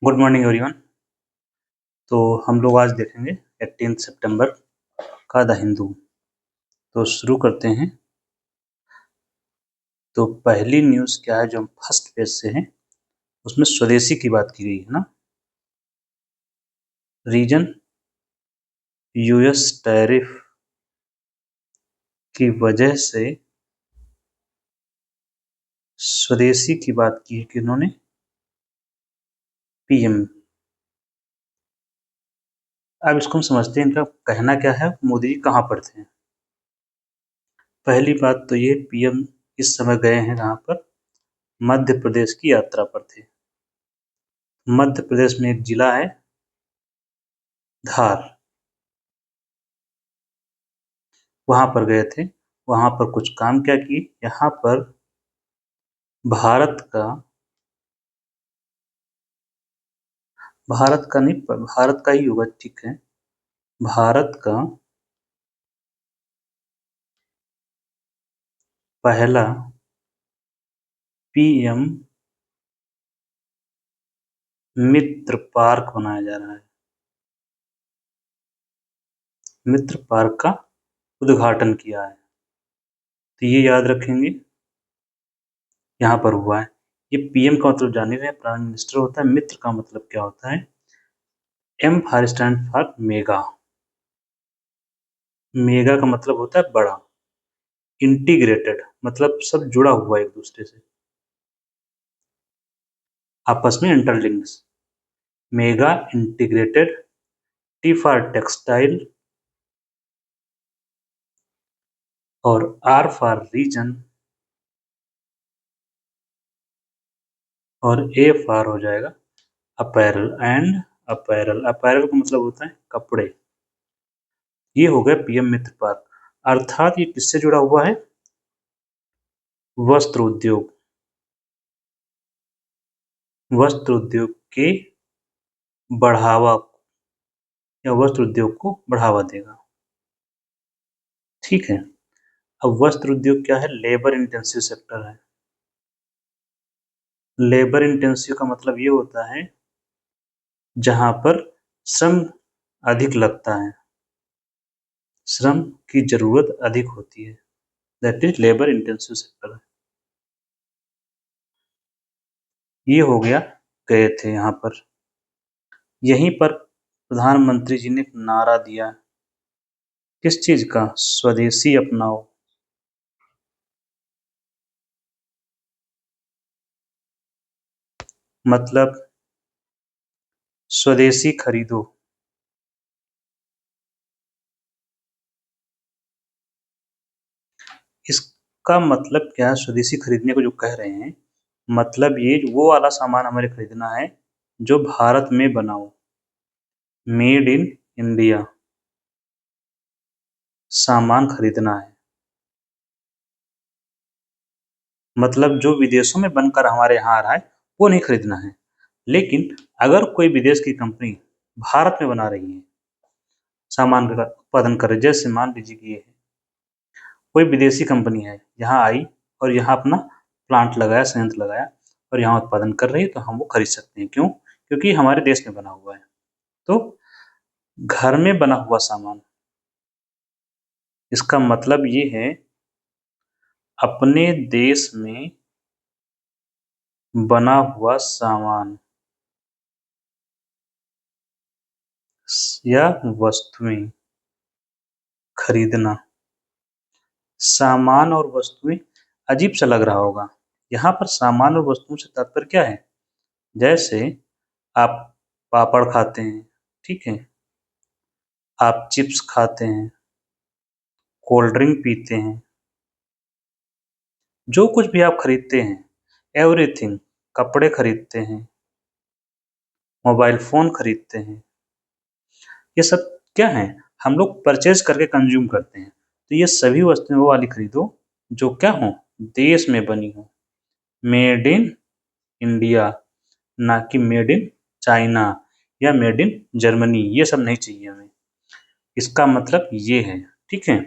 Good morning everyone. तो हम लोग आज देखेंगे 18 सितंबर का द हिंदू। तो शुरू करते हैं। तो पहली न्यूज़ क्या है जो हम फर्स्ट पेज से हैं, उसमें स्वदेशी की बात की गई है ना। रीजन यूएस टैरिफ की वजह से स्वदेशी की बात की है कि उन्होंने पीएम। अब इसको हम समझते हैं, इनका कहना क्या है, मोदी जी कहाँ पर थे। पहली बात तो ये, पीएम इस समय गए हैं कहाँ पर, मध्य प्रदेश की यात्रा पर थे। मध्य प्रदेश में एक जिला है धार, वहां पर गए थे। वहां पर कुछ काम क्या किए, यहाँ पर भारत का नहीं, भारत का ही होगा, ठीक है, भारत का पहला पीएम मित्र पार्क बनाया जा रहा है। मित्र पार्क का उद्घाटन किया है, तो ये याद रखेंगे, यहाँ पर हुआ है। ये पीएम का मतलब जान ही रहे हैं, प्राइम मिनिस्टर होता है। मित्र का मतलब क्या होता है, M for stand for mega. Mega का मतलब होता है बड़ा। इंटीग्रेटेड मतलब सब जुड़ा हुआ एक दूसरे से, आपस में interlinks. Mega integrated, T for textile और आर फॉर रीजन और ए फॉर हो जाएगा अपैरल एंड अपैरल। अपैरल का मतलब होता है कपड़े। ये हो गया पीएम मित्र पार्क, अर्थात ये किससे जुड़ा हुआ है, वस्त्र उद्योग। वस्त्र उद्योग के बढ़ावा या वस्त्र उद्योग को बढ़ावा देगा, ठीक है। अब वस्त्र उद्योग क्या है, लेबर इंटेंसिव सेक्टर है। लेबर इंटेंसिव का मतलब ये होता है जहां पर श्रम अधिक लगता है, श्रम की जरूरत अधिक होती है, that is labour intensive sector. ये हो गया, गए थे यहाँ पर। यहीं पर प्रधानमंत्री जी ने एक नारा दिया, किस चीज का, स्वदेशी अपनाओ। मतलब स्वदेशी खरीदो। इसका मतलब क्या है, स्वदेशी खरीदने को जो कह रहे हैं, मतलब ये वो वाला सामान हमें खरीदना है जो भारत में बना हो, मेड इन इंडिया सामान खरीदना है। मतलब जो विदेशों में बनकर हमारे यहाँ आ रहा है वो नहीं खरीदना है। लेकिन अगर कोई विदेश की कंपनी भारत में बना रही है, सामान का उत्पादन कर रही है, जैसे मान लीजिए कि ये है, कोई विदेशी कंपनी है, यहाँ आई और यहाँ अपना प्लांट लगाया, संयंत्र लगाया और यहाँ उत्पादन कर रही है, तो हम वो खरीद सकते हैं। क्यों? क्योंकि हमारे देश में बना हुआ है। तो घर में बना हुआ सामान, इसका मतलब ये है अपने देश में बना हुआ सामान या वस्तुएं खरीदना। सामान और वस्तुएं अजीब सा लग रहा होगा, यहाँ पर सामान और वस्तुओं से तात्पर्य क्या है, जैसे आप पापड़ खाते हैं, ठीक है, आप चिप्स खाते हैं, कोल्ड ड्रिंक पीते हैं, जो कुछ भी आप खरीदते हैं, एवरीथिंग, कपड़े खरीदते हैं, मोबाइल फोन खरीदते हैं, ये सब क्या है, हम लोग परचेज करके कंज्यूम करते हैं। तो ये सभी वस्तुएं वो वाली खरीदो जो क्या हो, देश में बनी हो, मेड इन इंडिया, ना कि मेड इन चाइना या मेड इन जर्मनी। ये सब नहीं चाहिए हमें, इसका मतलब ये है, ठीक है।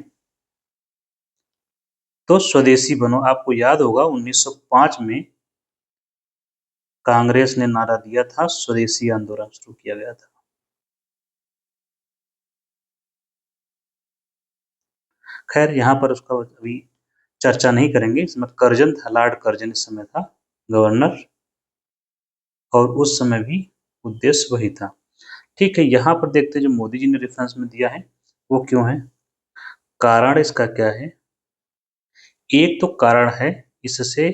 तो स्वदेशी बनो, आपको याद होगा 1905 में कांग्रेस ने नारा दिया था, स्वदेशी आंदोलन शुरू किया गया था। खैर यहाँ पर उसका अभी चर्चा नहीं करेंगे। इस समय कर्जन था, लॉर्ड कर्जन इस समय था गवर्नर, और उस समय भी उद्देश्य वही था। ठीक है, यहाँ पर देखते हैं जो मोदी जी ने रेफरेंस में दिया है वो क्यों है, कारण इसका क्या है। एक तो कारण है इससे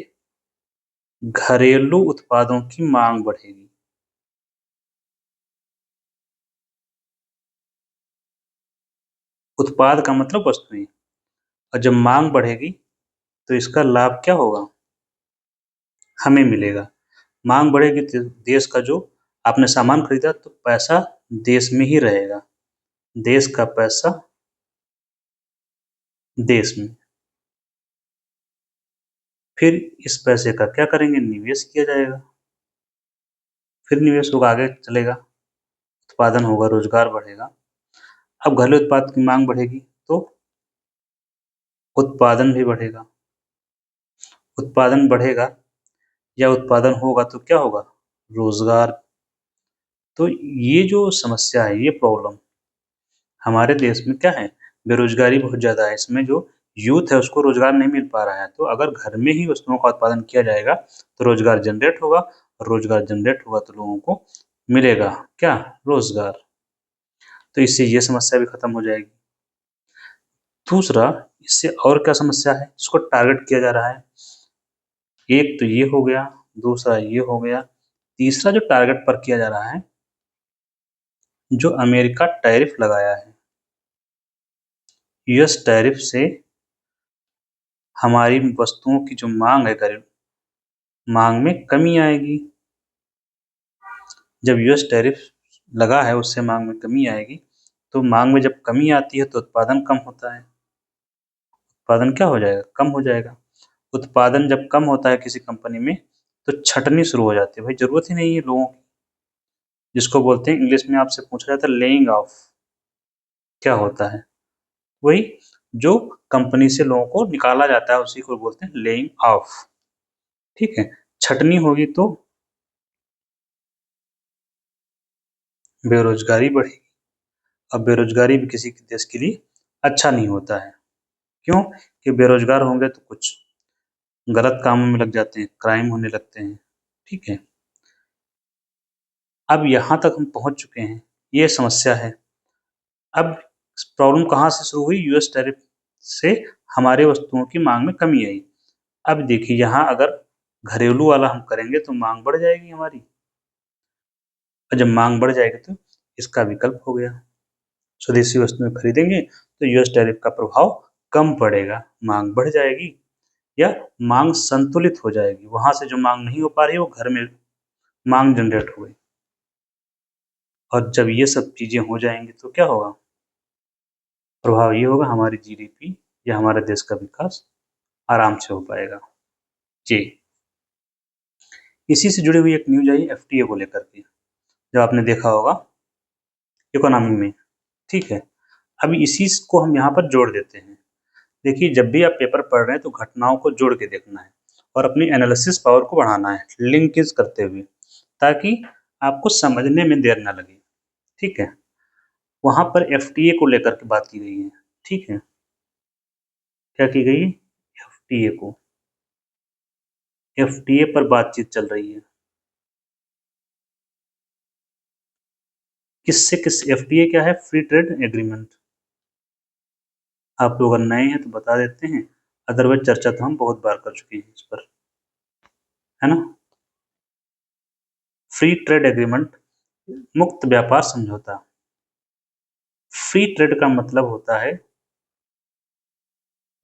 घरेलू उत्पादों की मांग बढ़ेगी। उत्पाद का मतलब वस्तुएं, और जब मांग बढ़ेगी तो इसका लाभ क्या होगा, हमें मिलेगा। मांग बढ़ेगी तो देश का जो आपने सामान खरीदा तो पैसा देश में ही रहेगा, देश का पैसा देश में। फिर इस पैसे का क्या करेंगे, निवेश किया जाएगा, फिर निवेश होगा, आगे चलेगा, उत्पादन होगा, रोजगार बढ़ेगा। अब घरेलू उत्पाद की मांग बढ़ेगी तो उत्पादन भी बढ़ेगा, उत्पादन बढ़ेगा या उत्पादन होगा तो क्या होगा, रोजगार। तो ये जो समस्या है, ये प्रॉब्लम हमारे देश में क्या है, बेरोजगारी बहुत ज़्यादा है। इसमें जो यूथ है उसको रोजगार नहीं मिल पा रहा है। तो अगर घर में ही वस्तुओं का उत्पादन किया जाएगा तो रोजगार जनरेट होगा, और रोजगार जनरेट होगा तो लोगों को मिलेगा क्या, रोजगार। तो इससे ये समस्या भी खत्म हो जाएगी। दूसरा, इससे और क्या समस्या है जिसको टारगेट किया जा रहा है, एक तो ये हो गया, दूसरा ये हो गया, तीसरा जो टारगेट पर किया जा रहा है, जो अमेरिका टैरिफ लगाया है, यूएस टैरिफ से हमारी वस्तुओं की जो मांग है, मांग में कमी आएगी। जब यूएस टैरिफ लगा है उससे मांग में कमी आएगी, तो मांग में जब कमी आती है तो उत्पादन कम होता है, उत्पादन क्या हो जाएगा, कम हो जाएगा। उत्पादन जब कम होता है किसी कंपनी में तो छटनी शुरू हो जाती है, भाई जरूरत ही नहीं है लोगों की, जिसको बोलते हैं इंग्लिश में आपसे पूछा जाता है लेइंग ऑफ, क्या होता है, वही जो कंपनी से लोगों को निकाला जाता है उसी को बोलते हैं लेइंग ऑफ। ठीक है, छटनी होगी तो बेरोजगारी बढ़ेगी, अब बेरोजगारी भी किसी देश के लिए अच्छा नहीं होता है। क्यों, कि बेरोजगार होंगे तो कुछ गलत कामों में लग जाते हैं, क्राइम होने लगते हैं। ठीक है, अब यहाँ तक हम पहुँच चुके हैं, ये समस्या है। अब प्रॉब्लम कहाँ से शुरू हुई, यूएस टैरिफ से हमारे वस्तुओं की मांग में कमी आई। अब देखिए यहाँ अगर घरेलू वाला हम करेंगे तो मांग बढ़ जाएगी हमारी, और जब मांग बढ़ जाएगी तो इसका विकल्प हो गया, स्वदेशी वस्तुएं खरीदेंगे तो यूएस टैरिफ का प्रभाव कम पड़ेगा, मांग बढ़ जाएगी या मांग संतुलित हो जाएगी, वहां से जो मांग नहीं हो पा रही है वो घर में मांग जनरेट हो गई। और जब ये सब चीजें हो जाएंगी तो क्या होगा, प्रभाव ये होगा, हमारी जीडीपी या हमारे देश का विकास आराम से हो पाएगा। जी, इसी से जुड़ी हुई एक न्यूज आई एफटीए को लेकर के, जो आपने देखा होगा इकोनॉमी में। ठीक है, अभी इसी को हम यहाँ पर जोड़ देते हैं। देखिए, जब भी आप पेपर पढ़ रहे हैं तो घटनाओं को जोड़ के देखना है और अपनी एनालिसिस पावर को बढ़ाना है, लिंकेज करते हुए, ताकि आपको समझने में देर ना लगे। ठीक है, वहां पर एफटीए को लेकर के बात की गई है। ठीक है, क्या की गई, एफटीए को, एफटीए पर बातचीत चल रही है, किससे किस, एफटीए क्या है, फ्री ट्रेड एग्रीमेंट। आप लोग अगर नए हैं तो बता देते हैं, अदरवाइज चर्चा तो हम बहुत बार कर चुके हैं इस पर, है ना। फ्री ट्रेड एग्रीमेंट, मुक्त व्यापार समझौता। फ्री ट्रेड का मतलब होता है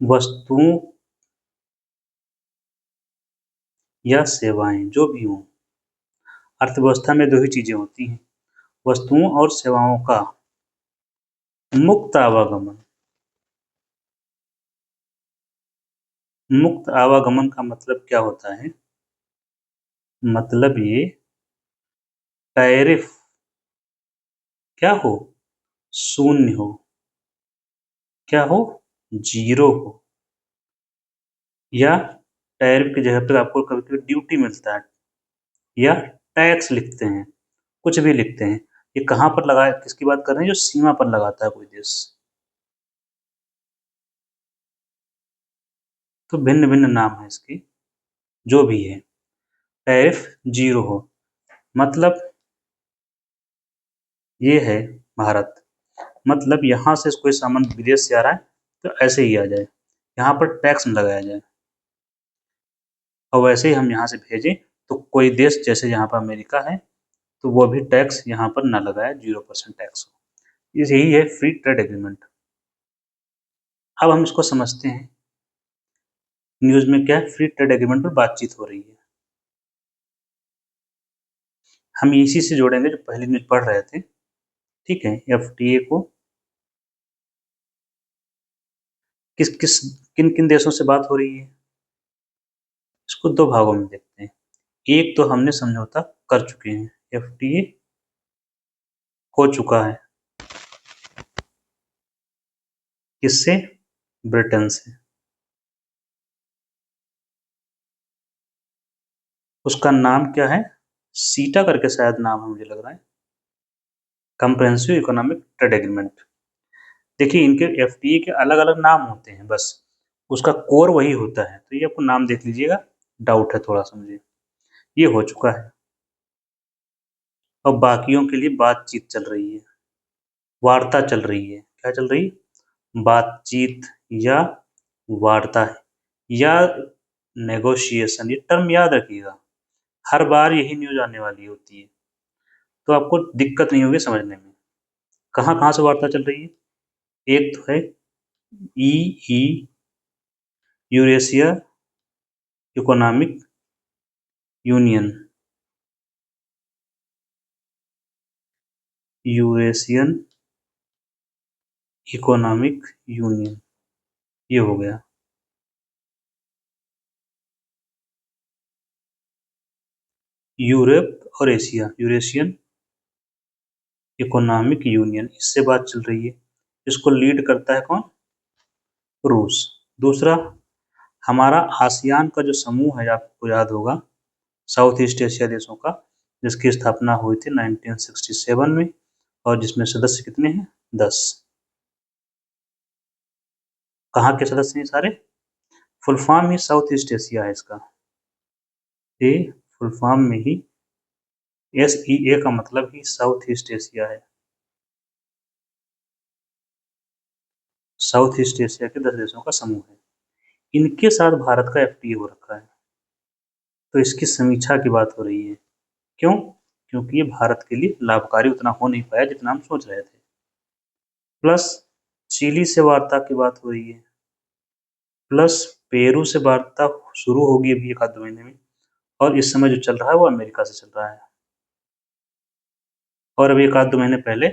वस्तुओं या सेवाएं जो भी हों, अर्थव्यवस्था में दो ही चीजें होती हैं, वस्तुओं और सेवाओं का मुक्त आवागमन। मुक्त आवागमन का मतलब क्या होता है, मतलब ये टैरिफ क्या हो, शून्य हो, क्या हो, जीरो हो, या टैरिफ की जगह पर आपको कभी कभी ड्यूटी मिलता है, या टैक्स लिखते हैं, कुछ भी लिखते हैं। ये कहाँ पर लगा है, किसकी बात कर रहे हैं? जो सीमा पर लगाता है कोई देश। तो भिन्न-भिन्न नाम है इसके, जो भी है। टैरिफ 0 हो, मतलब ये है भारत, मतलब यहाँ से कोई सामान विदेश से आ रहा है तो ऐसे ही आ जाए, यहाँ पर टैक्स न लगाया जाए। और वैसे ही हम यहाँ से भेजें तो कोई देश, जैसे यहाँ पर अमेरिका है, तो वो भी टैक्स यहाँ पर ना लगाए, 0% टैक्स हो। यही है फ्री ट्रेड एग्रीमेंट। अब हम इसको समझते हैं। न्यूज़ में क्या है, फ्री ट्रेड एग्रीमेंट पर बातचीत हो रही है। हम इसी से जोड़ेंगे जो पहली न्यूज़ पढ़ रहे थे, ठीक है। एफटीए को किन किन देशों से बात हो रही है, इसको दो भागों में देखते हैं। एक तो हमने समझौता कर चुके हैं, एफटीए हो चुका है, किससे? ब्रिटेन से। उसका नाम क्या है? सीटा करके शायद नाम है, मुझे लग रहा है, कंप्रेहेंसिव इकोनॉमिक ट्रेड एग्रीमेंट। देखिए, इनके एफटीए के अलग अलग नाम होते हैं, बस उसका कोर वही होता है। तो ये आपको नाम देख लीजिएगा, डाउट है थोड़ा सा मुझे। ये हो चुका है, और बाकियों के लिए बातचीत चल रही है, वार्ता चल रही है। क्या चल रही? बातचीत या वार्ता है, या नेगोशिएशन। ये टर्म याद रखिएगा, हर बार यही न्यूज आने वाली होती है, तो आपको दिक्कत नहीं होगी समझने में। कहाँ कहाँ से वार्ता चल रही है? एक तो है E Eurasia economic union, Eurasian economic union, ये हो गया। यूरोप और एशिया, यूरेशियन इकोनॉमिक यूनियन, इससे बात चल रही है। इसको लीड करता है कौन? रूस। दूसरा, हमारा आसियान का जो समूह है, आपको याद होगा, साउथ ईस्ट एशिया देशों का, जिसकी स्थापना हुई थी 1967 में, और जिसमें सदस्य कितने हैं? 10। कहाँ के सदस्य हैं सारे? फुल फॉर्म ही साउथ ईस्ट एशिया है इसका, ये फुल फॉर्म में ही SEA का मतलब ही साउथ ईस्ट एशिया है। साउथ ईस्ट एशिया के 10 देशों का समूह है, इनके साथ भारत का एफटीए हो रखा है। तो इसकी समीक्षा की बात हो रही है। क्यों? क्योंकि ये भारत के लिए लाभकारी उतना हो नहीं पाया जितना हम सोच रहे थे। प्लस चिली से वार्ता की बात हो रही है, प्लस पेरू से वार्ता शुरू होगी अभी 1-2 महीने में, और इस समय जो चल रहा है वो अमेरिका से चल रहा है, और अभी 1-2 महीने पहले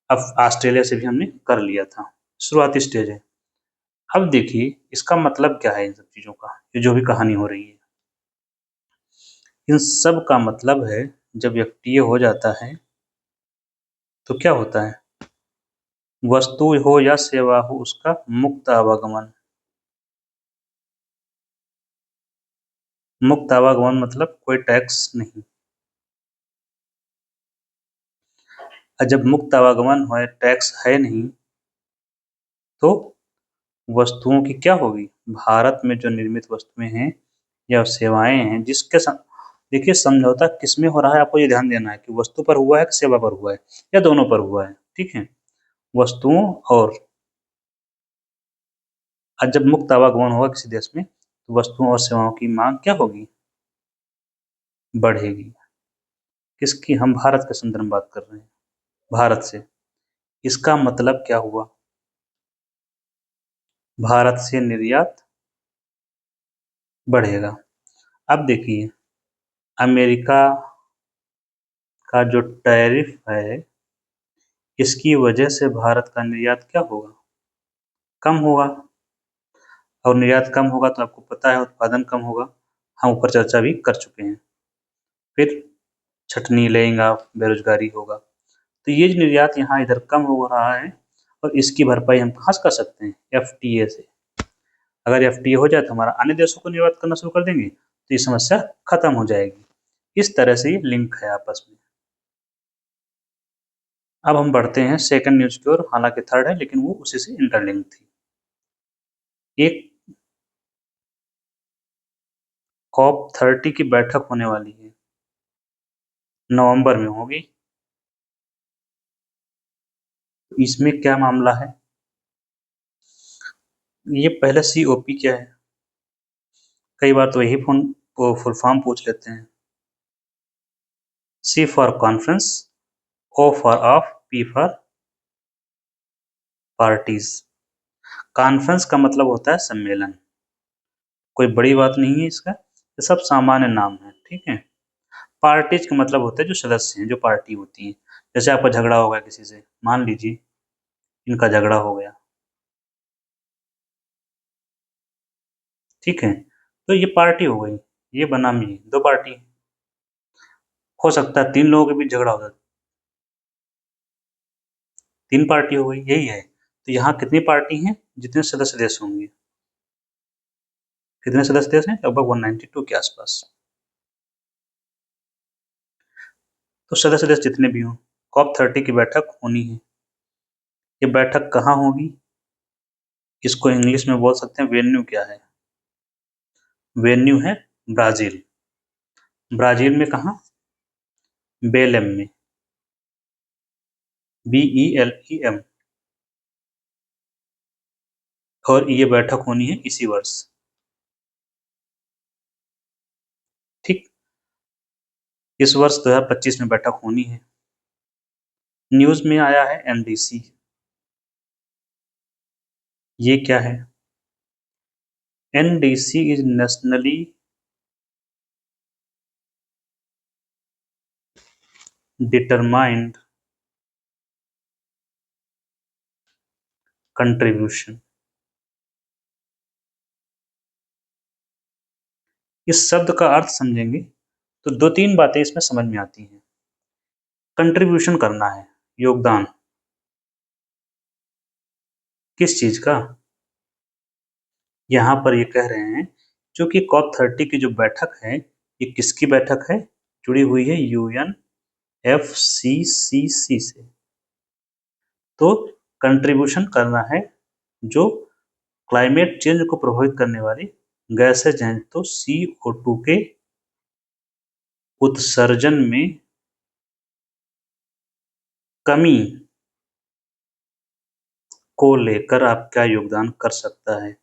अब ऑस्ट्रेलिया से भी हमने कर लिया था। शुरुआती स्टेज है। अब देखिए इसका मतलब क्या है इन सब चीज़ों का, ये जो भी कहानी हो रही है। इन सब का मतलब है, जब एफटीए हो जाता है तो क्या होता है? वस्तु हो या सेवा हो, उसका मुक्त आवागमन। मुक्त आवागमन मतलब कोई टैक्स नहीं। और जब मुक्त आवागमन है, टैक्स है नहीं, तो वस्तुओं की क्या होगी? भारत में जो निर्मित वस्तुएं हैं या सेवाएं हैं, जिसके देखिए समझौता किसमें हो रहा है, आपको ये ध्यान देना है कि वस्तु पर हुआ है कि सेवा पर हुआ है, या दोनों पर हुआ है, ठीक है। वस्तुओं और जब मुक्त आवागमन होगा किसी देश में, तो वस्तुओं और सेवाओं की मांग क्या होगी? बढ़ेगी। किसकी? हम भारत के संदर्भ में बात कर रहे हैं, भारत से। इसका मतलब क्या हुआ? भारत से निर्यात बढ़ेगा। अब देखिए, अमेरिका का जो टैरिफ है, इसकी वजह से भारत का निर्यात क्या होगा? कम होगा, और निर्यात कम होगा तो आपको पता है उत्पादन कम होगा, हम ऊपर चर्चा भी कर चुके हैं। फिर छटनी लेंगा, बेरोजगारी होगा। तो ये जो निर्यात यहाँ इधर कम हो रहा है, और इसकी भरपाई हम कहाँ से कर सकते हैं? एफटीए से। अगर एफटीए हो जाए तो हमारा अन्य देशों को निर्यात करना शुरू कर देंगे, तो ये समस्या खत्म हो जाएगी। इस तरह से ये लिंक है आपस में। अब हम बढ़ते हैं सेकंड न्यूज की ओर, हालांकि थर्ड है लेकिन वो उसी से इंटरलिंक थी। एक COP30 की बैठक होने वाली है, नवंबर में होगी। इसमें क्या मामला है? ये पहले COP क्या है? कई बार तो यही फुल फॉर्म पूछ लेते हैं। C for conference, O for of, P for parties. Conference का मतलब होता है सम्मेलन, कोई बड़ी बात नहीं है इसका, ये सब सामान्य नाम है, ठीक है। पार्टीज का मतलब होता है जो सदस्य हैं, जो पार्टी होती है। जैसे आपका झगड़ा हो गया किसी से, मान लीजिए इनका झगड़ा हो गया, ठीक है, तो ये पार्टी हो गई, ये बनाम ये, दो पार्टी। हो सकता है तीन लोगों के बीच झगड़ा हो जाए, तीन पार्टी हो गई, यही है। तो यहाँ कितनी पार्टी हैं? जितने सदस्य देश होंगे। कितने सदस्य देश हैं? लगभग 192 के आसपास। तो सदस्य देश जितने भी हों, COP30 की बैठक होनी है। ये बैठक कहाँ होगी? इसको इंग्लिश में बोल सकते हैं, वेन्यू क्या है? वेन्यू है ब्राजील। ब्राजील में कहाँ? बेलेम में, BELEM। और ये बैठक होनी है इसी वर्ष, ठीक। इस वर्ष 2025 में बैठक होनी है। न्यूज में आया है NDC, ये क्या है? NDC is nationally determined contribution. इस शब्द का अर्थ समझेंगे तो दो तीन बातें इसमें समझ में आती हैं। कंट्रीब्यूशन करना है, योगदान, किस चीज का? यहाँ पर ये कह रहे हैं क्योंकि COP30 की जो बैठक है, ये किसकी बैठक है? जुड़ी हुई है UNFCCC से। तो कंट्रीब्यूशन करना है जो क्लाइमेट चेंज को प्रभावित करने वाली गैसेज हैं, तो CO2 के उत्सर्जन में कमी को लेकर आप क्या योगदान कर सकता है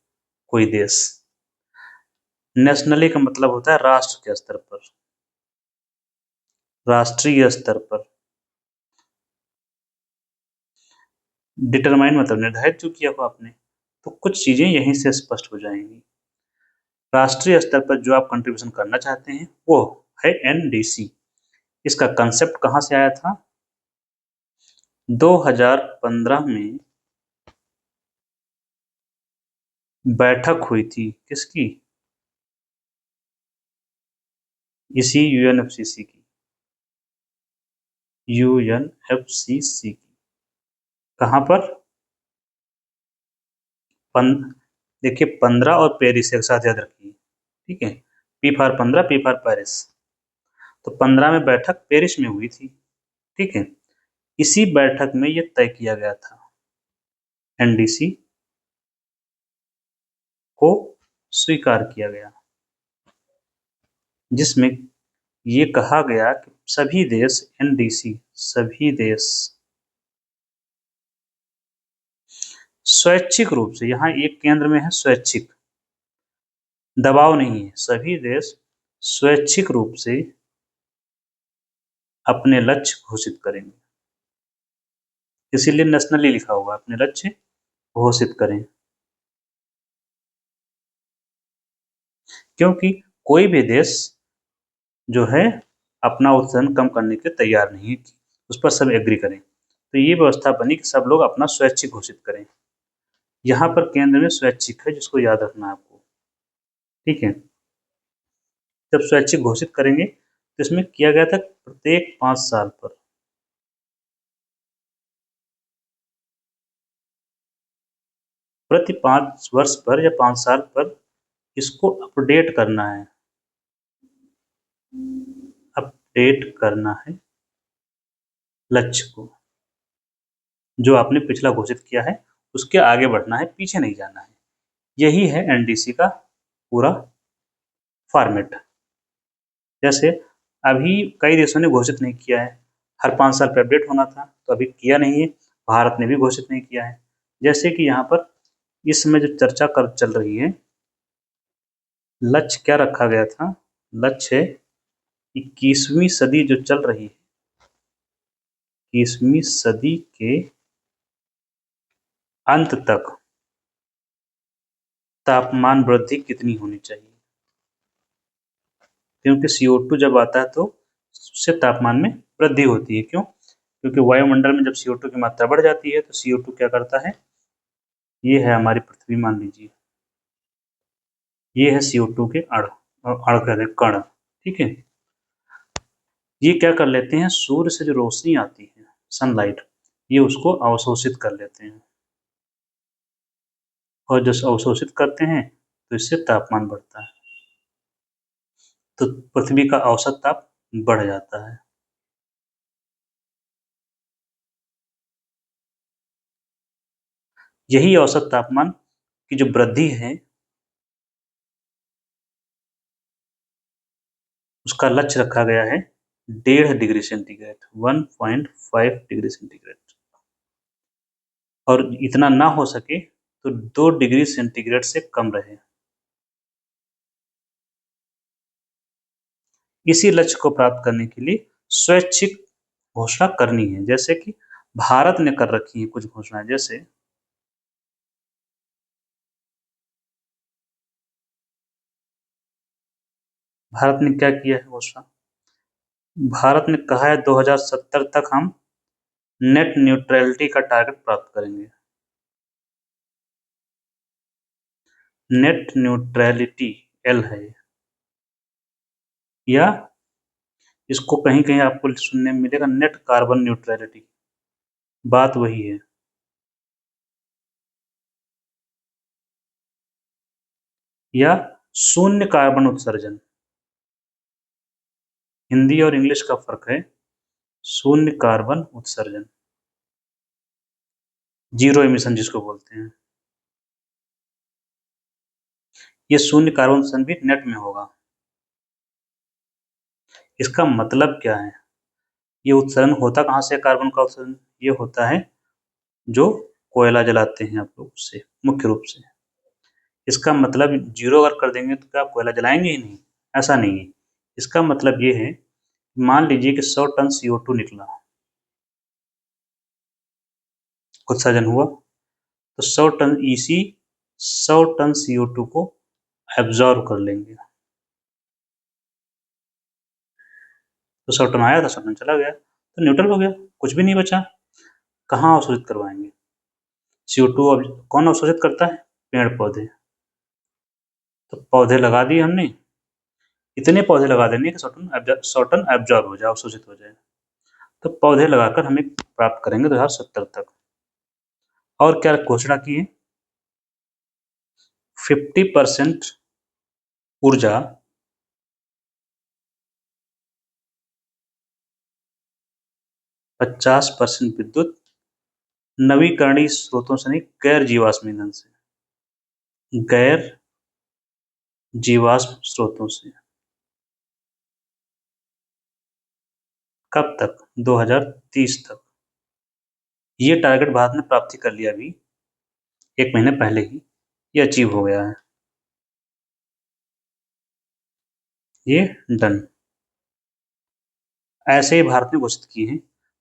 कोई देश? नेशनली का मतलब होता है राष्ट्र के स्तर पर, राष्ट्रीय स्तर पर। डिटरमाइन मतलब निर्धारित जो किया हो आपने, तो कुछ चीजें यहीं से स्पष्ट हो जाएंगी। राष्ट्रीय स्तर पर जो आप कंट्रीब्यूशन करना चाहते हैं वो है NDC। इसका कंसेप्ट कहाँ से आया था? 2015 में बैठक हुई थी, किसकी? इसी UNFCC की, UNFCC की। कहाँ पर? देखिए 15 और पेरिस एक साथ याद रखिए, ठीक है। P for 15, P for Paris. तो 15 में बैठक पेरिस में हुई थी, ठीक है। इसी बैठक में ये तय किया गया था, NDC को स्वीकार किया गया, जिसमें ये कहा गया कि सभी देश, NDC सभी देश स्वैच्छिक रूप से, यहाँ एक केंद्र में है स्वैच्छिक, दबाव नहीं है, सभी देश स्वैच्छिक रूप से अपने लक्ष्य घोषित करेंगे। इसीलिए नेशनली लिखा होगा, अपने लक्ष्य घोषित करें। क्योंकि कोई भी देश जो है अपना उत्सर्जन कम करने के तैयार नहीं है, उस पर सब एग्री करें। तो ये व्यवस्था बनी कि सब लोग अपना स्वैच्छिक घोषित करें। यहाँ पर केंद्र में स्वैच्छिक है, जिसको याद रखना है आपको, ठीक है। जब स्वैच्छिक घोषित करेंगे तो इसमें किया गया था प्रत्येक 5 साल पर, प्रति 5 वर्ष पर या 5 साल पर इसको अपडेट करना है। अपडेट करना है लक्ष्य को, जो आपने पिछला घोषित किया है उसके आगे बढ़ना है, पीछे नहीं जाना है। यही है एनडीसी का पूरा फॉर्मेट। जैसे अभी कई देशों ने घोषित नहीं किया है, हर 5 साल पे अपडेट होना था, तो अभी किया नहीं है। भारत ने भी घोषित नहीं किया है। जैसे कि यहाँ पर इस समय जो चर्चा कर चल रही है, लक्ष्य क्या रखा गया था? लक्ष्य है 21वीं सदी जो चल रही है, 21वीं सदी के अंत तक तापमान वृद्धि कितनी होनी चाहिए? क्योंकि CO2 जब आता है तो उससे तापमान में वृद्धि होती है। क्यों? क्योंकि वायुमंडल में जब CO2 की मात्रा बढ़ जाती है तो CO2 क्या करता है? ये है हमारी पृथ्वी, मान लीजिए ये है CO2 के कण, ठीक है। ये क्या कर लेते हैं, सूर्य से जो रोशनी आती है, सनलाइट, ये उसको अवशोषित कर लेते हैं, और जब अवशोषित करते हैं तो इससे तापमान बढ़ता है, तो पृथ्वी का औसत ताप बढ़ जाता है। यही औसत तापमान की जो वृद्धि है, उसका लक्ष्य रखा गया है 1.5 डिग्री सेंटीग्रेड, 1.5 डिग्री सेंटीग्रेड, और इतना ना हो सके तो 2 डिग्री सेंटीग्रेड से कम रहे। इसी लक्ष्य को प्राप्त करने के लिए स्वैच्छिक घोषणा करनी है, जैसे कि भारत ने कर रखी है कुछ घोषणाएं। जैसे भारत ने क्या किया है घोषणा? भारत ने कहा है 2070 तक हम नेट न्यूट्रलिटी का टारगेट प्राप्त करेंगे। नेट न्यूट्रलिटी एल है, या इसको कहीं कहीं आपको सुनने में मिलेगा नेट कार्बन न्यूट्रलिटी, बात वही है। या शून्य कार्बन उत्सर्जन, हिंदी और इंग्लिश का फर्क है, शून्य कार्बन उत्सर्जन, जीरो एमिशन जिसको बोलते हैं। ये शून्य कार्बन उत्सर्जन भी नेट में होगा। इसका मतलब क्या है? ये उत्सर्जन होता कहाँ से? कार्बन का उत्सर्जन ये होता है जो कोयला जलाते हैं आप लोग, उससे मुख्य रूप से। इसका मतलब जीरो अगर कर देंगे तो क्या आप कोयला जलाएंगे ही नहीं? ऐसा नहीं है। इसका मतलब ये है, मान लीजिए कि 100 टन CO2 निकला, उत्सर्जन हुआ, तो 100 टन CO2 को एब्जॉर्ब कर लेंगे। तो 100 टन आया था, 100 टन चला गया, तो न्यूट्रल हो गया, कुछ भी नहीं बचा। कहाँ अवशोषित करवाएंगे? CO2 अब कौन अवशोषित करता है? पेड़ पौधे। तो पौधे लगा दिए हमने, इतने पौधे लगा देंगे कि 100 टन एब्जॉर्ब हो जाए, अवशोषित हो जाए। तो पौधे लगाकर हमें प्राप्त करेंगे 2070 तक। और क्या घोषणा की है? 50% ऊर्जा 50% विद्युत नवीकरणीय स्रोतों से नहीं, गैर जीवाश्म ईंधन से, गैर जीवाश्म स्रोतों से। कब तक? 2030 तक। ये टारगेट भारत ने प्राप्ति कर लिया अभी 1 महीने पहले ही, ये अचीव हो गया है, ये डन। ऐसे ही भारत ने घोषित किए हैं,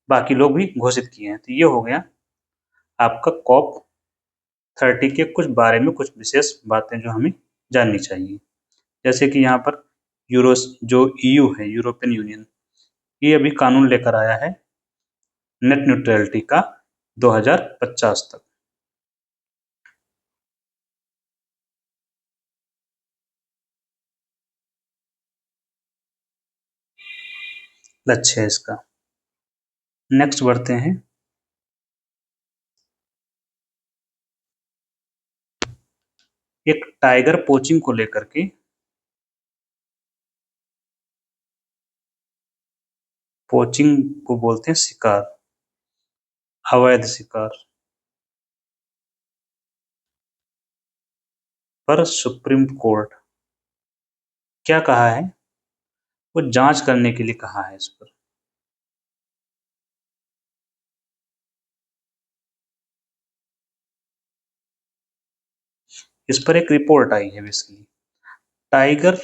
बाकी लोग भी घोषित किए हैं। तो ये हो गया आपका COP30 के कुछ बारे में कुछ विशेष बातें जो हमें जाननी चाहिए। जैसे कि यहाँ पर यूरो जो EU है, यूरोपियन यूनियन, ये अभी कानून लेकर आया है नेट न्यूट्रलिटी का 2050 तक। लक्ष्य है इसका। नेक्स्ट बढ़ते हैं। एक टाइगर पोचिंग को लेकर के पोचिंग को बोलते हैं शिकार, अवैध शिकार। पर सुप्रीम कोर्ट क्या कहा है? वो जांच करने के लिए कहा है इस पर। इस पर एक रिपोर्ट आई है बेसिकली। टाइगर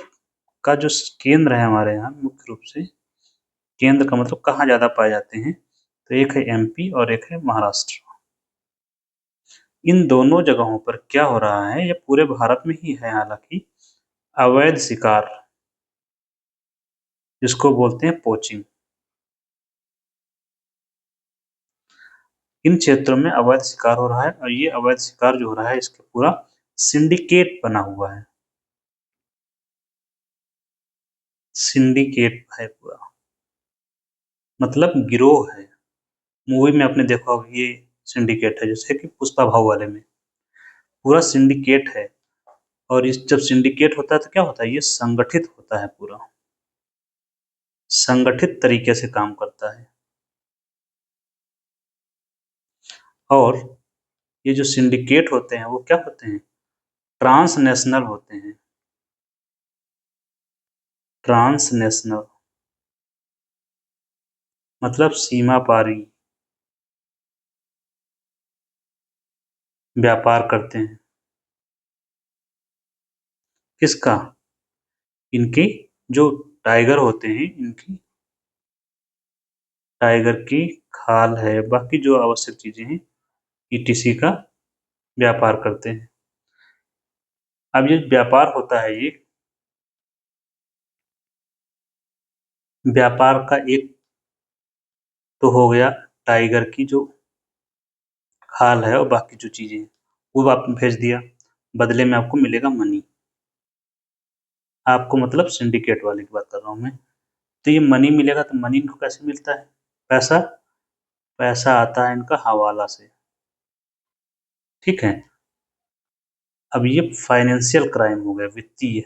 का जो केंद्र है हमारे यहाँ, मुख्य रूप से केंद्र का मतलब कहाँ ज्यादा पाए जाते हैं, तो एक है एमपी और एक है महाराष्ट्र। इन दोनों जगहों पर क्या हो रहा है, ये पूरे भारत में ही है हालांकि, अवैध शिकार, जिसको बोलते हैं पोचिंग। इन क्षेत्रों में अवैध शिकार हो रहा है और ये अवैध शिकार जो हो रहा है इसके पूरा सिंडिकेट बना हुआ है। सिंडिकेट है पूरा, मतलब गिरोह है। मूवी में आपने देखा होगा ये सिंडिकेट है, जैसे कि पुष्पा भाऊ वाले में पूरा सिंडिकेट है। और इस जब सिंडिकेट होता है तो क्या होता है, ये संगठित होता है, पूरा संगठित तरीके से काम करता है। और ये जो सिंडिकेट होते हैं वो क्या होते हैं, ट्रांसनेशनल होते हैं। ट्रांसनेशनल मतलब सीमा पारी व्यापार करते हैं। किसका? इनकी जो टाइगर होते हैं, इनकी टाइगर की खाल है, बाकी जो आवश्यक चीजें हैं, ईटीसी का व्यापार करते हैं। अब ये व्यापार होता है, ये व्यापार का एक तो हो गया टाइगर की जो खाल है और बाकी जो चीजें हैं वो आपने भेज दिया, बदले में आपको मिलेगा मनी। आपको मतलब सिंडिकेट वाले की बात कर रहा हूँ मैं। तो ये मनी मिलेगा, तो मनी इनको कैसे मिलता है? पैसा, पैसा आता है इनका हवाला से। ठीक है। अब ये फाइनेंशियल क्राइम हो गया, वित्तीय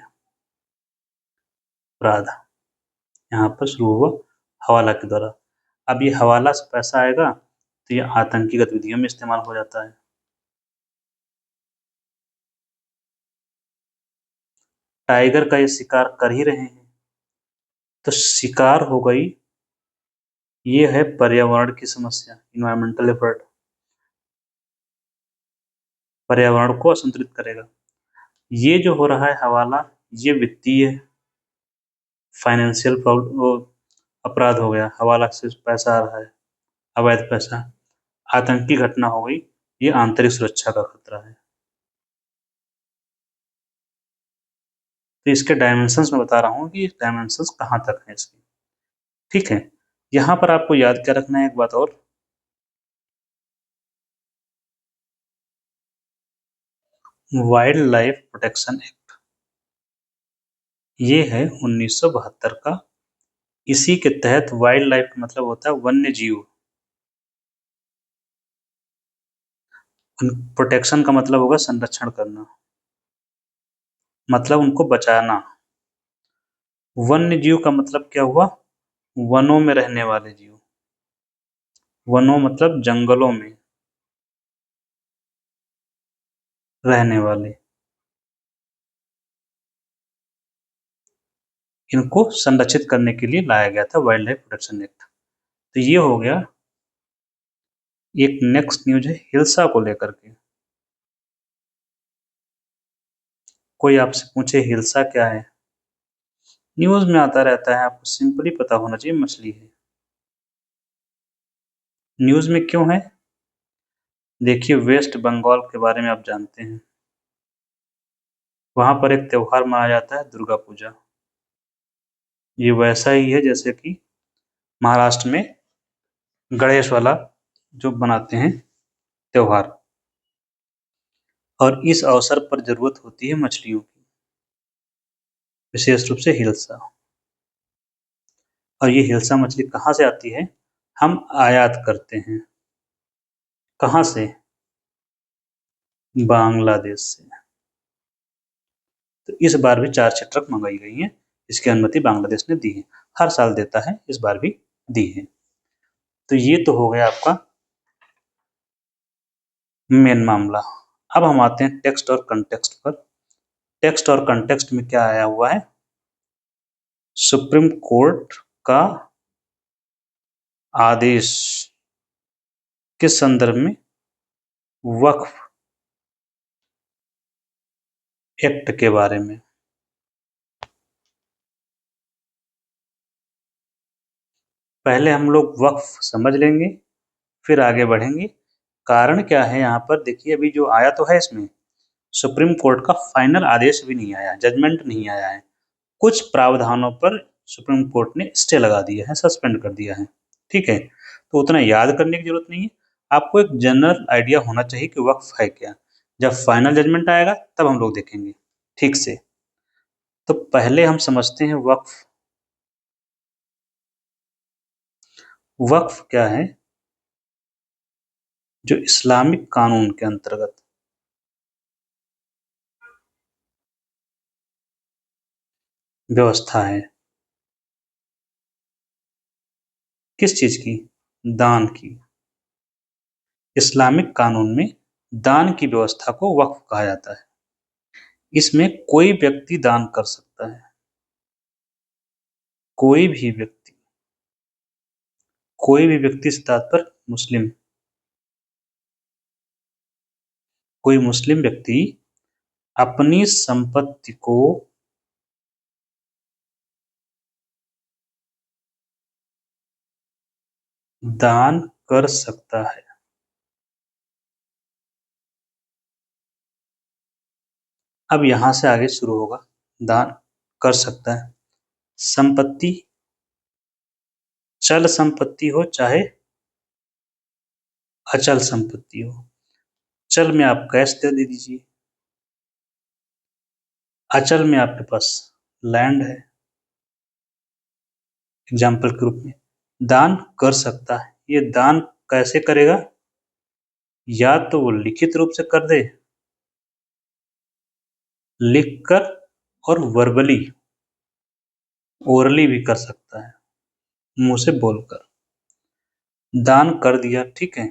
अपराध यहाँ पर शुरू हुआ हवाला के द्वारा। अब ये हवाला से पैसा आएगा तो ये आतंकी गतिविधियों में इस्तेमाल हो जाता है। टाइगर का ये शिकार कर ही रहे हैं, तो शिकार हो गई, ये है पर्यावरण की समस्या, इन्वायरमेंटल एफर्ट, पर्यावरण को असंतुलित करेगा। ये जो हो रहा है हवाला, ये वित्तीय फाइनेंशियल अपराध हो गया, हवाला से पैसा आ रहा है, अवैध पैसा। आतंकी घटना हो गई, ये आंतरिक सुरक्षा का खतरा है। तो इसके डायमेंशंस मैं बता रहा हूँ कि डायमेंशंस कहाँ तक हैं इसके। ठीक है। यहाँ पर आपको याद क्या रखना है एक बात और, वाइल्ड लाइफ प्रोटेक्शन एक्ट, ये है 1972 का। इसी के तहत वाइल्ड लाइफ का मतलब होता है वन्य जीव, प्रोटेक्शन का मतलब होगा संरक्षण करना, मतलब उनको बचाना। वन्य जीव का मतलब क्या हुआ, वनों में रहने वाले जीव, वनों मतलब जंगलों में रहने वाले, इनको संरक्षित करने के लिए लाया गया था वाइल्ड लाइफ प्रोटेक्शन एक्ट। तो ये हो गया। एक नेक्स्ट न्यूज है हिल्सा को लेकर के। कोई आपसे पूछे हिल्सा क्या है, न्यूज में आता रहता है, आपको सिंपली पता होना चाहिए मछली है। न्यूज में क्यों है? देखिए वेस्ट बंगाल के बारे में आप जानते हैं, वहां पर एक त्योहार मनाया जाता है दुर्गा पूजा। ये वैसा ही है जैसे कि महाराष्ट्र में गणेश वाला जो बनाते हैं त्योहार, और इस अवसर पर जरूरत होती है मछलियों की, विशेष रूप से हिल्सा। और ये हिल्सा मछली कहाँ से आती है, हम आयात करते हैं। कहाँ से? बांग्लादेश से। तो इस बार भी 4 ट्रक मंगाई गई हैं, इसकी अनुमति बांग्लादेश ने दी है, हर साल देता है, इस बार भी दी है। तो ये तो हो गया आपका मेन मामला। अब हम आते हैं टेक्स्ट और कंटेक्स्ट पर। टेक्स्ट और कंटेक्स्ट में क्या आया हुआ है? सुप्रीम कोर्ट का आदेश किस संदर्भ में? वक्फ एक्ट के बारे में। पहले हम लोग वक्फ समझ लेंगे, फिर आगे बढ़ेंगे। कारण क्या है यहाँ पर देखिए, अभी जो आया तो है इसमें सुप्रीम कोर्ट का फाइनल आदेश भी नहीं आया, जजमेंट नहीं आया है। कुछ प्रावधानों पर सुप्रीम कोर्ट ने स्टे लगा दिया है, सस्पेंड कर दिया है। ठीक है, तो उतना याद करने की जरूरत नहीं है। आपको एक जनरल आइडिया होना चाहिए कि वक्फ है क्या। जब फाइनल जजमेंट आएगा तब हम लोग देखेंगे ठीक से। तो पहले हम समझते हैं वक्फ। वक्फ क्या है? जो इस्लामिक कानून के अंतर्गत व्यवस्था है। किस चीज की? दान की। इस्लामिक कानून में दान की व्यवस्था को वक्फ कहा जाता है। इसमें कोई व्यक्ति दान कर सकता है। कोई भी व्यक्ति। कोई भी व्यक्ति से तात्पर्य मुस्लिम। कोई मुस्लिम व्यक्ति अपनी संपत्ति को दान कर सकता है। अब यहां से आगे शुरू होगा। दान कर सकता है। संपत्ति, चल संपत्ति हो चाहे अचल संपत्ति हो। चल में आप कैश दे दीजिए, अचल में आपके पास लैंड है, एग्जाम्पल के रूप में। दान कर सकता है, ये दान कैसे करेगा? या तो वो लिखित रूप से कर दे, लिखकर, और वर्बली, ओरली भी कर सकता है, मुंह से बोलकर। दान कर दिया, ठीक है।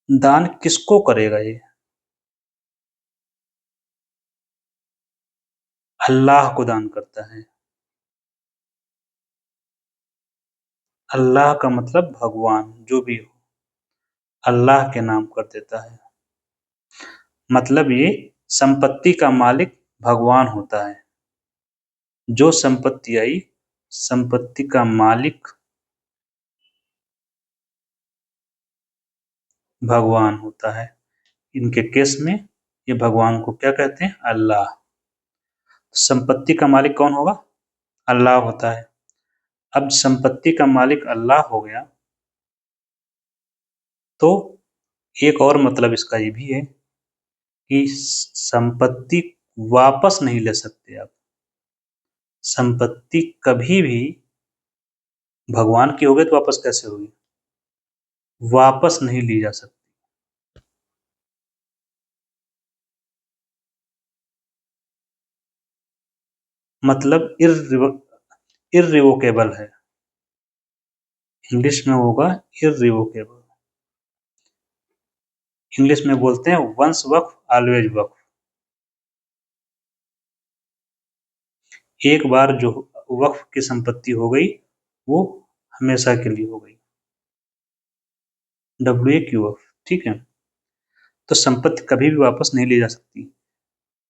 दान किसको करेगा ये? अल्लाह को दान करता है। अल्लाह का मतलब भगवान, जो भी हो, अल्लाह के नाम कर देता है। मतलब ये संपत्ति का मालिक भगवान होता है। जो संपत्ति आई, संपत्ति का मालिक भगवान होता है। इनके केस में ये भगवान को क्या कहते हैं? अल्लाह। संपत्ति का मालिक कौन होगा? अल्लाह होता है। अब संपत्ति का मालिक अल्लाह हो गया, तो एक और मतलब इसका ये भी है कि संपत्ति वापस नहीं ले सकते आप। संपत्ति कभी भी भगवान की हो गई तो वापस कैसे होगी? वापस नहीं ली जा सकती। मतलब इर्रिवोकेबल है। इंग्लिश में होगा इर्रिवोकेबल। इंग्लिश में बोलते हैं वंस वक्फ ऑलवेज वक्फ। एक बार जो वक्फ की संपत्ति हो गई, वो हमेशा के लिए हो गई। WAQF, ठीक है। तो संपत्ति कभी भी वापस नहीं ली जा सकती।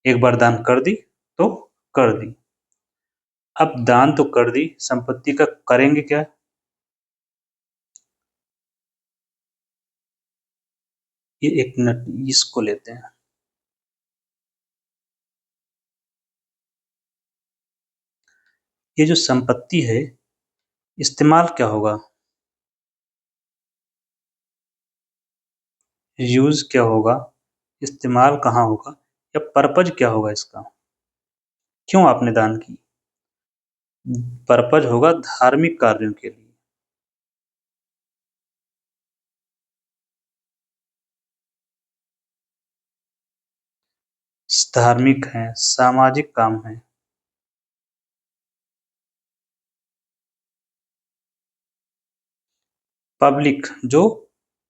एक बार दान कर दी तो कर दी। अब दान तो कर दी, संपत्ति का करेंगे क्या? ये एक मिनट, इसको लेते हैं। ये जो संपत्ति है, इस्तेमाल क्या होगा? यूज क्या होगा? इस्तेमाल कहाँ होगा? या पर्पज क्या होगा इसका? क्यों आपने दान की? पर्पज होगा धार्मिक कार्यों के लिए। धार्मिक है, सामाजिक काम है। पब्लिक जो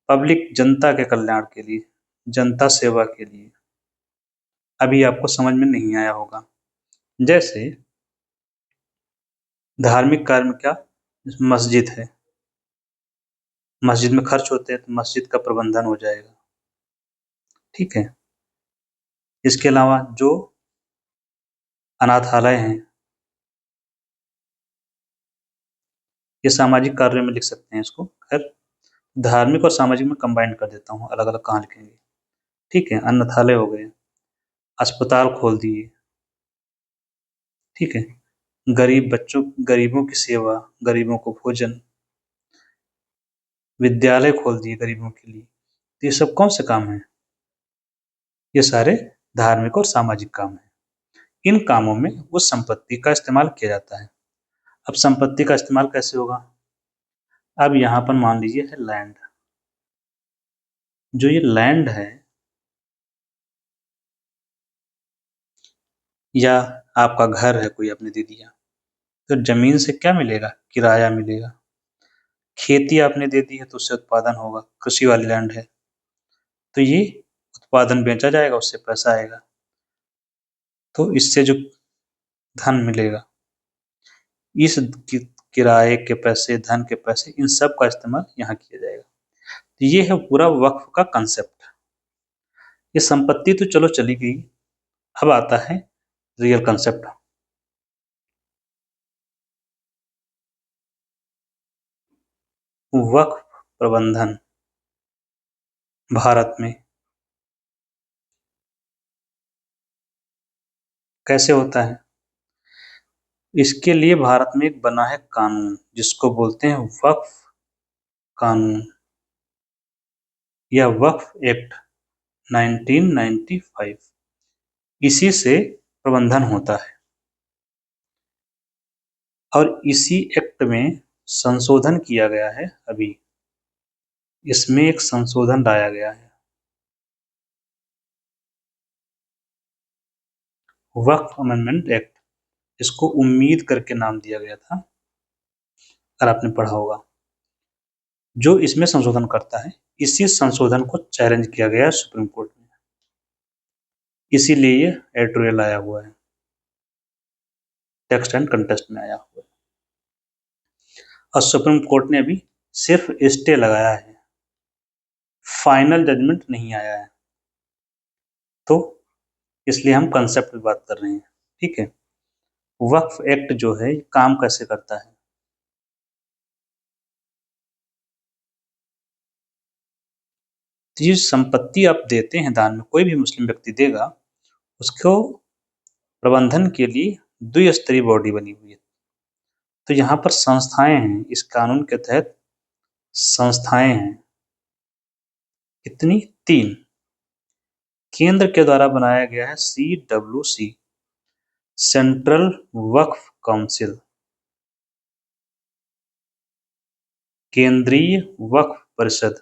पब्लिक जनता के कल्याण के लिए, जनता सेवा के लिए। अभी आपको समझ में नहीं आया होगा। जैसे धार्मिक कार्य में क्या, मस्जिद है, मस्जिद में खर्च होते हैं तो मस्जिद का प्रबंधन हो जाएगा, ठीक है। इसके अलावा जो अनाथालय हैं, ये सामाजिक कार्यों में लिख सकते हैं इसको। खैर धार्मिक और सामाजिक में कंबाइन कर देता हूँ, अलग अलग कहाँ लिखेंगे, ठीक है। अनाथालय हो गए, अस्पताल खोल दिए, ठीक है। गरीब बच्चों, गरीबों की सेवा, गरीबों को भोजन, विद्यालय खोल दिए गरीबों के लिए। तो ये सब कौन से काम हैं? ये सारे धार्मिक और सामाजिक काम हैं। इन कामों में उस संपत्ति का इस्तेमाल किया जाता है। अब संपत्ति का इस्तेमाल कैसे होगा? अब यहाँ पर मान लीजिए है लैंड। जो ये लैंड है, या आपका घर है, कोई आपने दे दिया, तो जमीन से क्या मिलेगा? किराया मिलेगा। खेती आपने दे दी है तो उससे उत्पादन होगा, कृषि वाली लैंड है तो ये उत्पादन बेचा जाएगा, उससे पैसा आएगा, तो इससे जो धन मिलेगा, इस किराए के पैसे, धन के पैसे, इन सब का इस्तेमाल यहाँ किया जाएगा। तो ये है पूरा वक्फ का कंसेप्ट। ये संपत्ति तो चलो चली गई, अब आता है रियल कंसेप्ट। वक्फ प्रबंधन भारत में कैसे होता है? इसके लिए भारत में एक बना है कानून, जिसको बोलते हैं वक्फ कानून या वक्फ एक्ट 1995। इसी से प्रबंधन होता है और इसी एक्ट में संशोधन किया गया है। अभी इसमें एक संशोधन लाया गया है, वक्फ अमेंडमेंट एक्ट। इसको उम्मीद करके नाम दिया गया था, अगर आपने पढ़ा होगा। जो इसमें संशोधन करता है, इसी संशोधन को चैलेंज किया गया है सुप्रीम कोर्ट में, इसीलिए ये एडिटोरियल आया हुआ है, टेक्स्ट एंड कंटेस्ट में आया हुआ है। और सुप्रीम कोर्ट ने अभी सिर्फ स्टे लगाया है, फाइनल जजमेंट नहीं आया है, तो इसलिए हम कंसेप्ट की बात कर रहे हैं, ठीक है। वक्फ एक्ट जो है काम कैसे करता है? तो ये संपत्ति आप देते हैं दान में, कोई भी मुस्लिम व्यक्ति देगा, उसको प्रबंधन के लिए द्विस्तरीय बॉडी बनी हुई है। तो यहाँ पर संस्थाएं हैं, इस कानून के तहत संस्थाएं हैं। कितनी? 3। केंद्र के द्वारा बनाया गया है CWC, सेंट्रल वक्फ काउंसिल, केंद्रीय वक्फ परिषद।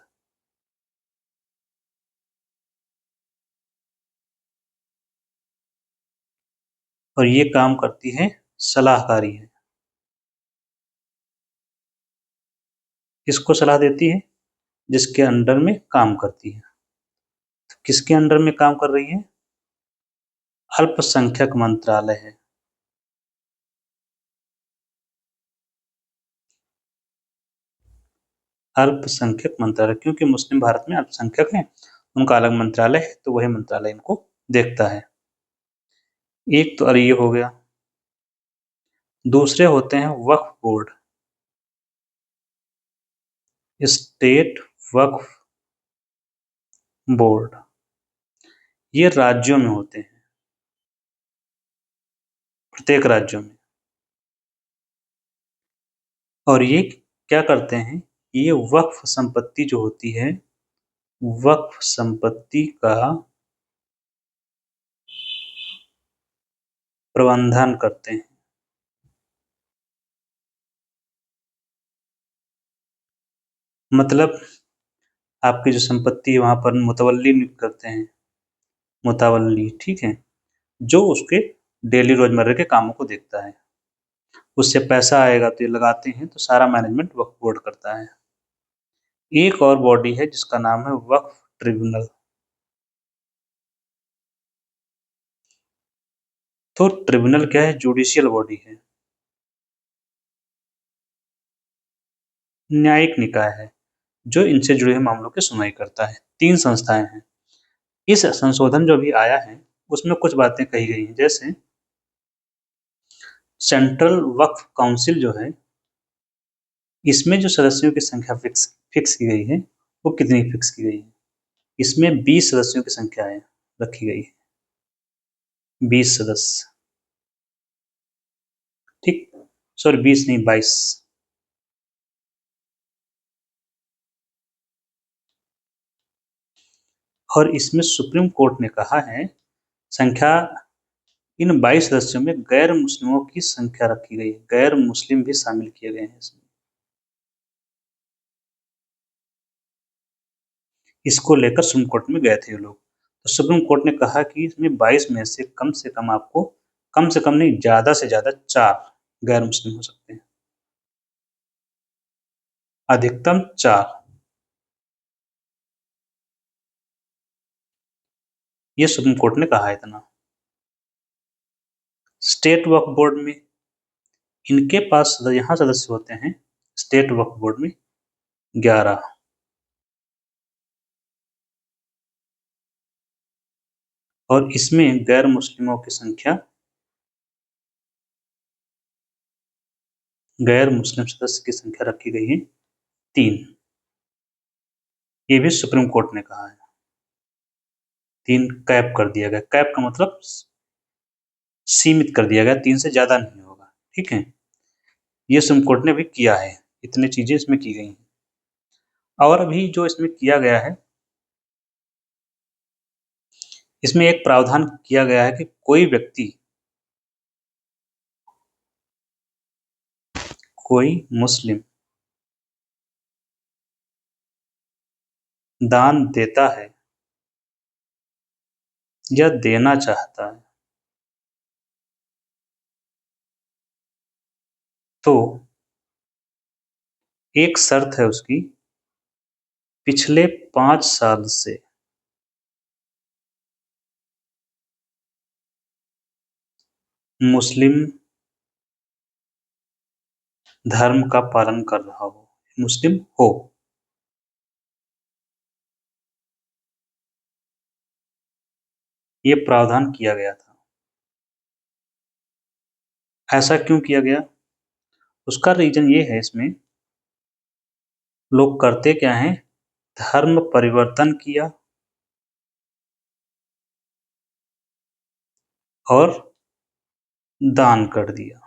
और ये काम करती है, सलाहकारी है। किसको सलाह देती है? जिसके अंडर में काम करती है। तो किसके अंडर में काम कर रही है? अल्पसंख्यक मंत्रालय है। अल्पसंख्यक मंत्रालय, क्योंकि मुस्लिम भारत में अल्पसंख्यक हैं, उनका अलग मंत्रालय है, तो वही मंत्रालय इनको देखता है। एक तो ये हो गया। दूसरे होते हैं वक्फ बोर्ड, स्टेट वक्फ बोर्ड। ये राज्यों में होते हैं, प्रत्येक राज्यों में। और ये क्या करते हैं? ये वक्फ संपत्ति जो होती है, वक्फ संपत्ति का प्रबंधन करते हैं। मतलब आपकी जो संपत्ति है वहां पर मुतवल्ली नियुक्त करते हैं, मुतवल्ली, ठीक है, जो उसके डेली रोजमर्रा के कामों को देखता है। उससे पैसा आएगा तो ये लगाते हैं, तो सारा मैनेजमेंट वक्फ बोर्ड करता है। एक और बॉडी है जिसका नाम है वक्फ ट्रिब्यूनल। तो ट्रिब्यूनल क्या है? जुडिशियल बॉडी है, न्यायिक निकाय है, जो इनसे जुड़े हुए मामलों की सुनवाई करता है। 3 संस्थाएं हैं। इस संशोधन जो अभी आया है उसमें कुछ बातें कही गई हैं, जैसे सेंट्रल वक्फ काउंसिल जो है, इसमें जो सदस्यों की संख्या फिक्स की गई है, वो कितनी फिक्स की गई है? इसमें 20 सदस्यों की संख्या है रखी गई है, 20 सदस्य। ठीक, सॉरी 20 नहीं, 22। और इसमें सुप्रीम कोर्ट ने कहा है संख्या, इन 22 सदस्यों में गैर मुस्लिमों की संख्या रखी गई है, गैर मुस्लिम भी शामिल किए गए हैं इसमें। इसको लेकर सुप्रीम कोर्ट में गए थे ये लोग, तो सुप्रीम कोर्ट ने कहा कि इसमें 22 में से कम आपको, कम से कम नहीं, ज्यादा से ज्यादा 4 गैर मुस्लिम हो सकते हैं, अधिकतम 4। ये सुप्रीम कोर्ट ने कहा है इतना। स्टेट वक्फ बोर्ड में इनके पास यहाँ सदस्य होते हैं, स्टेट वक्फ बोर्ड में 11, और इसमें गैर मुस्लिमों की संख्या, गैर मुस्लिम सदस्य की संख्या रखी गई है 3। ये भी सुप्रीम कोर्ट ने कहा है, 3 कैप कर दिया गया। कैप का मतलब सीमित कर दिया गया, 3 से ज्यादा नहीं होगा। ठीक है, ये सुप्रीम कोर्ट ने भी किया है, इतनी चीजें इसमें की गई हैं। और अभी जो इसमें किया गया है, इसमें एक प्रावधान किया गया है कि कोई मुस्लिम दान देता है या देना चाहता है, तो एक शर्त है उसकी, पिछले 5 साल से मुस्लिम धर्म का पालन कर रहा हो, मुस्लिम हो। ये प्रावधान किया गया था। ऐसा क्यों किया गया? उसका रीजन ये है, इसमें लोग करते क्या हैं, धर्म परिवर्तन किया और दान कर दिया,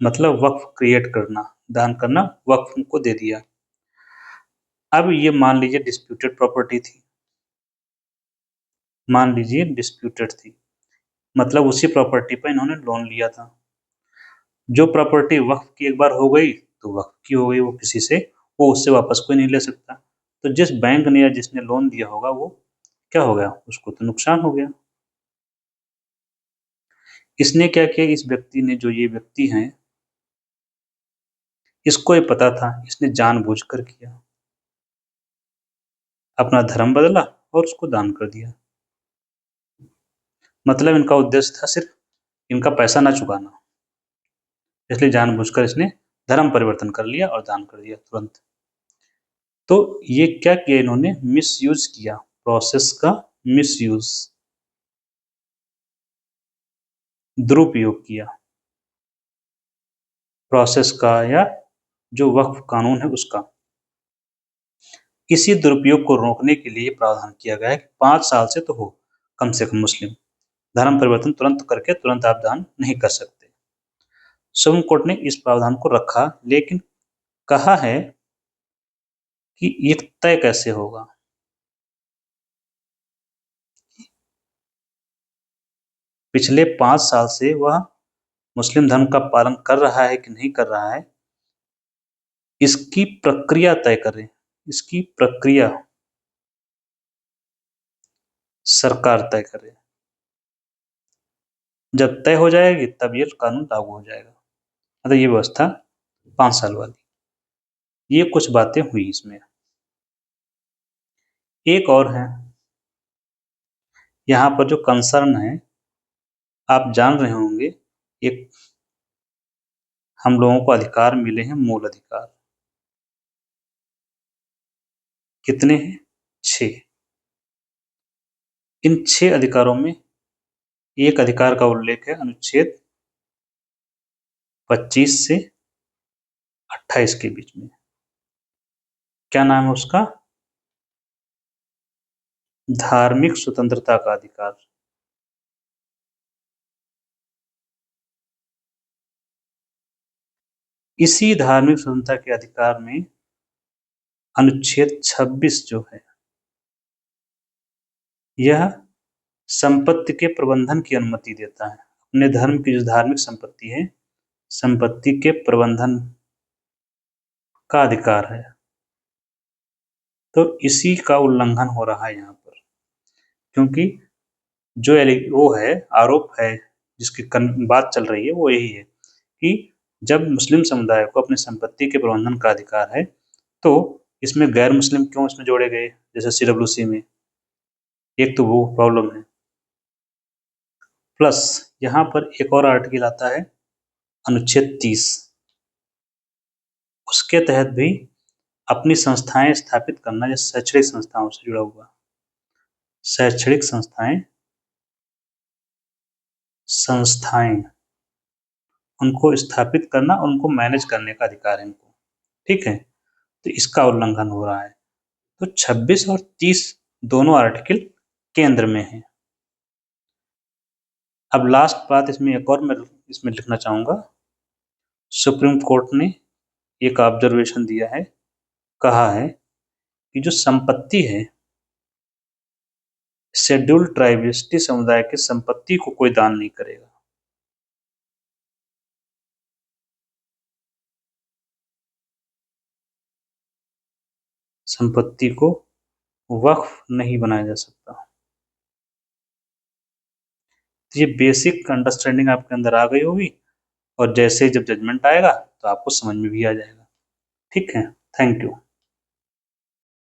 मतलब वक्फ क्रिएट करना, दान करना, वक्फ को दे दिया। अब ये मान लीजिए डिस्प्यूटेड प्रॉपर्टी थी, मान लीजिए डिस्प्यूटेड थी, मतलब उसी प्रॉपर्टी पर इन्होंने लोन लिया था। जो प्रॉपर्टी वक्फ की एक बार हो गई तो वक्फ की हो गई, वो किसी से, वो उससे वापस कोई नहीं ले सकता। तो जिस बैंक ने या जिसने लोन दिया होगा वो क्या हो गया, उसको तो नुकसान हो गया। इसने क्या किया, इस व्यक्ति ने, जो ये व्यक्ति हैं, इसको ये पता था, इसने जानबूझकर किया, अपना धर्म बदला और उसको दान कर दिया। मतलब इनका उद्देश्य था सिर्फ इनका पैसा ना चुकाना, इसलिए जानबूझकर इसने धर्म परिवर्तन कर लिया और दान कर दिया तुरंत। तो ये क्या किया इन्होंने, मिसयूज किया, प्रोसेस का मिसयूज, दुरुपयोग किया प्रोसेस का, या जो वक्फ कानून है उसका। इसी दुरुपयोग को रोकने के लिए प्रावधान किया गया है कि 5 साल से तो हो कम से कम मुस्लिम, धर्म परिवर्तन तुरंत करके तुरंत आप दान नहीं कर सकते। सुप्रीम कोर्ट ने इस प्रावधान को रखा, लेकिन कहा है कि ये तय कैसे होगा। पिछले 5 साल से वह मुस्लिम धर्म का पालन कर रहा है कि नहीं कर रहा है, इसकी प्रक्रिया तय करें। इसकी प्रक्रिया सरकार तय करे। जब तय हो जाएगी तब ये कानून लागू हो जाएगा। मतलब ये व्यवस्था 5 साल वाली। ये कुछ बातें हुई इसमें। एक और है, यहाँ पर जो कंसर्न है, आप जान रहे होंगे, एक हम लोगों को अधिकार मिले हैं, मूल अधिकार। कितने हैं? 6। इन 6 अधिकारों में एक अधिकार का उल्लेख है अनुच्छेद 25 से 28 के बीच में। क्या नाम है उसका? धार्मिक स्वतंत्रता का अधिकार। इसी धार्मिक स्वतंत्रता के अधिकार में अनुच्छेद 26 जो है, यह संपत्ति के प्रबंधन की अनुमति देता है। अपने धर्म की जो धार्मिक संपत्ति है, संपत्ति के प्रबंधन का अधिकार है। तो इसी का उल्लंघन हो रहा है यहाँ पर, क्योंकि जो वो है, आरोप है, जिसकी बात चल रही है, वो यही है कि जब मुस्लिम समुदाय को अपनी संपत्ति के प्रबंधन का अधिकार है, तो इसमें गैर मुस्लिम क्यों इसमें जोड़े गए, जैसे CWC में? एक तो वो प्रॉब्लम है, प्लस यहाँ पर एक और आर्टिकल आता है अनुच्छेद 30। उसके तहत भी अपनी संस्थाएं स्थापित करना, जैसे शैक्षणिक संस्थाओं से जुड़ा हुआ, शैक्षणिक संस्थाएं उनको स्थापित करना, उनको मैनेज करने का अधिकार है इनको। ठीक है, तो इसका उल्लंघन हो रहा है। तो 26 और 30 दोनों आर्टिकल केंद्र में है। अब लास्ट बात इसमें एक और मैं इसमें लिखना चाहूंगा, सुप्रीम कोर्ट ने एक ऑब्जर्वेशन दिया है, कहा है कि जो संपत्ति है, शेड्यूल्ड ट्राइब एसटी समुदाय की संपत्ति को कोई दान नहीं करेगा। संपत्ति को वक्फ नहीं बनाया जा सकता। तो ये बेसिक अंडरस्टैंडिंग आपके अंदर आ गई होगी, और जैसे ही जब जजमेंट आएगा तो आपको समझ में भी आ जाएगा। ठीक है, थैंक यू।